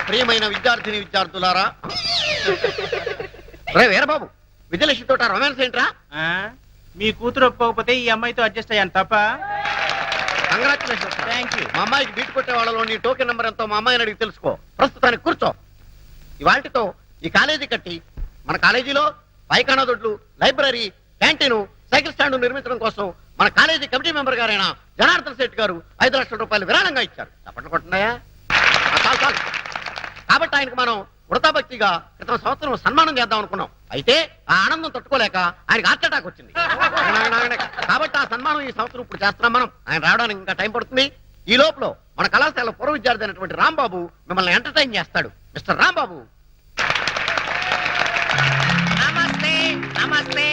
ప్రియమైన విద్యార్థిని విద్యార్థులారా, రే వీరబాబు, విజయలక్ష్మి తోట రొమాన్స్ ఏంట్రా? మీ కూతురు ఒప్పుకోకపోతే ఈ అమ్మాయితో అడ్జస్ట్ అయ్యాను తప్ప. కంగ్రాచులేషన్స్. Thank you. మా అమ్మాయికి బీట్ కొట్టే వాళ్ళలో నీ టోకెన్ నెంబర్ ఎంతో మా అమ్మాయిని అడిగి తెలుసుకో. ప్రస్తుతానికి కూర్చో. ఇవాటితో ఈ కాలేజీ కట్టి మన కాలేజీలో పైకానా దొడ్లు, లైబ్రరీ, క్యాంటీన్, సైకిల్ స్టాండ్ నిర్మించడం కోసం మన కాలేజీ కమిటీ మెంబర్ గారైన జనార్దన్ శెట్టి గారు 5 లక్షల రూపాయలు విరాళంగా ఇచ్చారు. చప్పట్లు కొట్టున్నాయా? చాలు చాలు. కాబట్టి ఆయనకు మనం వృతాభక్తిగా క్రితం సంవత్సరం సన్మానం చేద్దాం అనుకున్నాం. అయితే ఆ ఆనందం తట్టుకోలేక ఆయనకు హార్ట్ అటాక్ వచ్చింది. కాబట్టి ఆ సన్మానం ఈ సంవత్సరం ఇప్పుడు చేస్తున్నాం మనం. ఆయన రావడానికి ఇంకా టైం పడుతుంది. ఈ లోపల మన కళాశాల పూర్వ విద్యార్థి అయినటువంటి రాంబాబు మిమ్మల్ని ఎంటర్టైన్ చేస్తాడు. మిస్టర్ రాంబాబు. నమస్తే. నమస్తే.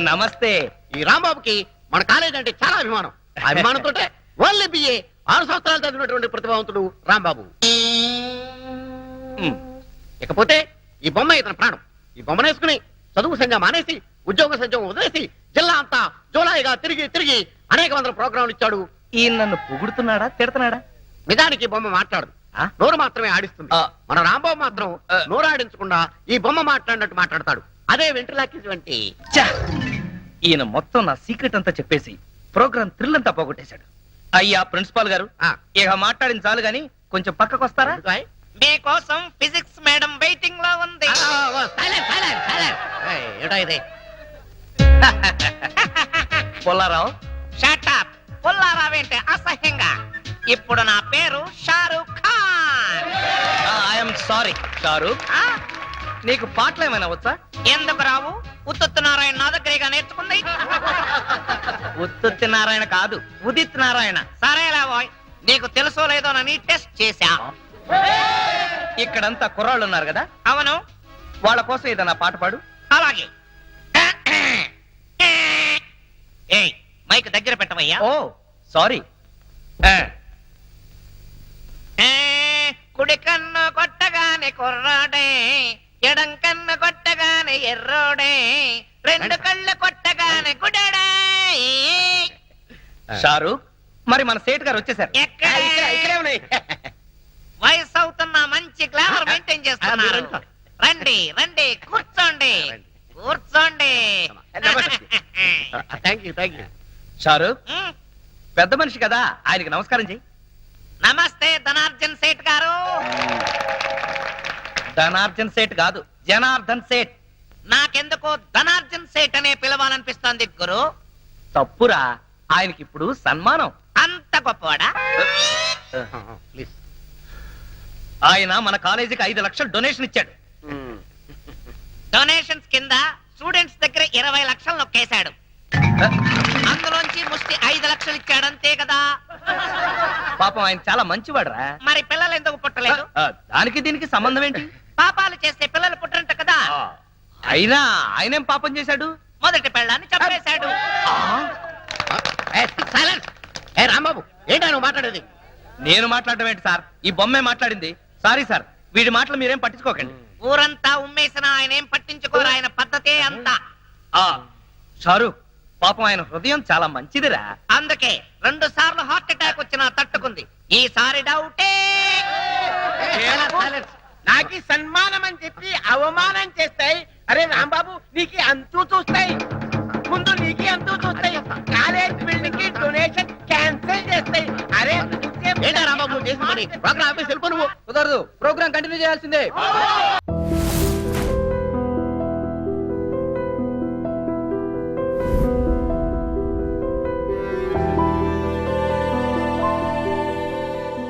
నమస్తే. ఈ రాంబాబుకి మన కాలేజ్ అంటే చాలా అభిమానం. ఆ అభిమానంతో ఓన్లీ బిఏ 6 సంవత్సరాలు చదివినటువంటి ప్రతిభావంతుడు రాంబాబు. ఇకపోతే ఈ బొమ్మ ఇతని ప్రాణం. ఈ బొమ్మను వేసుకుని చదువు సంధ్య మానేసి ఉద్యోగ సంధ్యం వదిలేసి జిల్లా అంతా జోలాయిగా తిరిగి తిరిగి అనేక వందల ప్రోగ్రాంలు ఇచ్చాడు. ఈయన నన్ను పొగుడుతున్నాడా తిడతాడా? నిజానికి ఈ బొమ్మ మాట్లాడదు, నోరు మాత్రమే ఆడిస్తుంది. మన రాంబాబు మాత్రం నోరు ఆడించకుండా ఈ బొమ్మ మాట్లాడినట్టు మాట్లాడతాడు. అదే వెంట్రులాకి వంటి. ఈయన మొత్తం నా సీక్రెట్ అంతా చెప్పేసి ప్రోగ్రామ్ థ్రిల్ అంతా పోగొట్టేశాడు. అయ్యా ప్రిన్సిపాల్ గారు, ఇక మాట్లాడిన చాలు గాని కొంచెం పక్కకు వస్తారా? మీకోసం ఫిజిక్స్ మేడం వెయిటింగ్ లో ఉంది. పొల్లారావు. Shut up. పుల్లారావేంటే అసహ్యంగా. ఇప్పుడు నా పేరు షారూక్ ఖాన్. I'm sorry Shahrukh. నీకు పాటలు ఏమైనా వచ్చా? ఎందుకు రావు? ఉత్తత్తు నారాయణ నా దగ్గరేగా నేర్చుకుంది. ఉత్తుత్తి నారాయణ కాదు, ఉదిత్ నారాయణ. సరేలా బాయ్, నీకు తెలుసో లేదోనని టెస్ట్ చేశా. ఇక్కడంతా కుర్రాళ్ళు ఉన్నారు కదా? అవును. వాళ్ళ కోసం ఏదన్నా పాట పాడు. అలాగే. ఏయ్, మైక్ దగ్గర పెట్టవయ్యా. ఓ సారీ. కుడి కన్ను కొట్టగానే కుర్రాడే, ఎడం కన్ను కొట్టగానే ఎర్రోడే, 2 కళ్ళు కొట్టగానే గుడడే. షారూక్, మరి మన సేట్ గారు వచ్చేసారు. ఇక్కడే ఉన్నాయి. వయసు అవుతున్న మంచి గ్లామర్ మెయింటైన్ చేస్తున్నారు. రండి రండి, కూర్చోండి కూర్చోండి. షారూక్, పెద్ద మనిషి కదా, ఆయనకి నమస్కారం చెయ్యి. నమస్తే ధనార్జన్ సేట్ గారు. ధనార్జన్ సేట్ కాదు, జనార్దన్ సేట్. నాకెందుకో ధనార్జన్ సేట్ అనే పిలవాలనిపిస్తోంది గురు. తప్పురా, ఆయనకి ఇప్పుడు సన్మానం. అంత గొప్పవాడా? ఆయన మన కాలేజీకి 5 లక్షలు డొనేషన్ ఇచ్చాడు. డొనేషన్స్ కింద స్టూడెంట్స్ దగ్గర 20 లక్షలు నొక్కేశాడు. అందులోంచి ముష్టి 5 లక్షలు ఇచ్చాడు, అంతే కదా? పాపం ఆయన చాలా మంచివాడురా. మరి పిల్లలు ఎందుకు పుట్టలేదు? దానికి దీనికి సంబంధం ఏంటి? పాపాలు చేస్తే పిల్లలు పుట్టరంట కదా. అయినా ఆయనేం పాపం చేశాడు? మొదటి పెళ్ళాన్ని చంపేశాడు. రాంబాబు, ఏంటా నువ్వు మాట్లాడేది? నేను మాట్లాడటం ఏంటి సార్? ఈ బొమ్మే మాట్లాడింది. సారీ సార్, వీడి మాటలు మీరేం పట్టించుకోకండి. ఊరంతా ఉమ్మేసిన ఆయన ఏం పట్టించుకోరు. ఆయన పద్ధతే అంతా. షారూక్, పాపం ఆయన హృదయం చాలా మంచిదిరా. అందుకే 2 సార్లు హార్ట్ అటాక్ వచ్చినా తట్టుకుంది. ఈసారి డౌటే. నాకి సన్మానం అని చెప్పి అవమానం చేస్తాయి. అరే రాంబాబు, నీకు అంతూ చూస్తాయి. ముందు నీకు అంతూ చూస్తాయి. కాలేజ్ బిల్డింగ్ కి డొనేషన్ క్యాన్సిల్ చేస్తాయి. అరే ఏంటా రాంబాబు చేసి ప్రోగ్రామ్ ఆఫీస్ వెళ్ళిపో. నువ్వు కుదరదు, ప్రోగ్రామ్ కంటిన్యూ చేయాల్సిందే.